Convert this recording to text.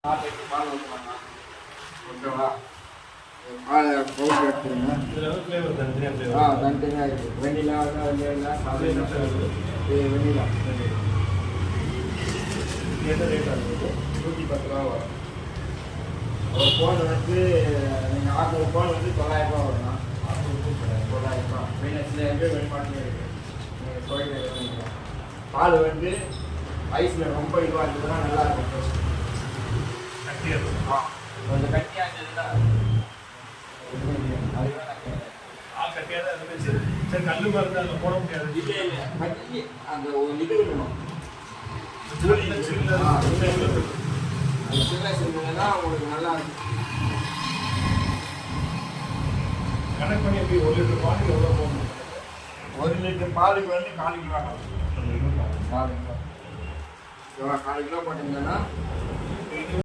பால் ஊற்றுவாங்க. ஓகேவா? பால் பவுடர் எடுத்துருங்க. தனித்தனியாக இருக்குது. வெண்ணிலா வெண்ணிலா வெண்ணிலா என்ன ரேட் ஆகுது? 110 ரூபா வரும். ஒரு ஃபோன் வந்து நீங்கள் 600 ஃபோன் வந்து 900 ரூபா வரணும். 900 ரூபா மைனஸில் எங்கே வெளிப்பாட்டில் இருக்குது. நீங்கள் கோயில் பால் வந்து ஐஸில் ரொம்ப இதுவாக இருந்ததுன்னா நல்லாயிருக்கும். கட்டியாக இருக்கும். கொஞ்சம் கட்டியாக இருந்ததுன்னா அதுதான் கட்டியாக தான் இருந்துச்சு. சரி கல் மருந்து அதில் போட முடியாது. இல்லை இல்லை கட்டி அந்த ஒரு இது இருக்கணும். சின்ன சின்னதுன்னா உங்களுக்கு நல்லா இருக்கும். கணக்கு பண்ணி எப்படி 1 லிட்டர் பாலுக்கு எவ்வளோ போகணும்? 1 லிட்டர் பாலுக்கு வந்து 4 கிலோ 4 கிலோ போட்டிங்கன்னா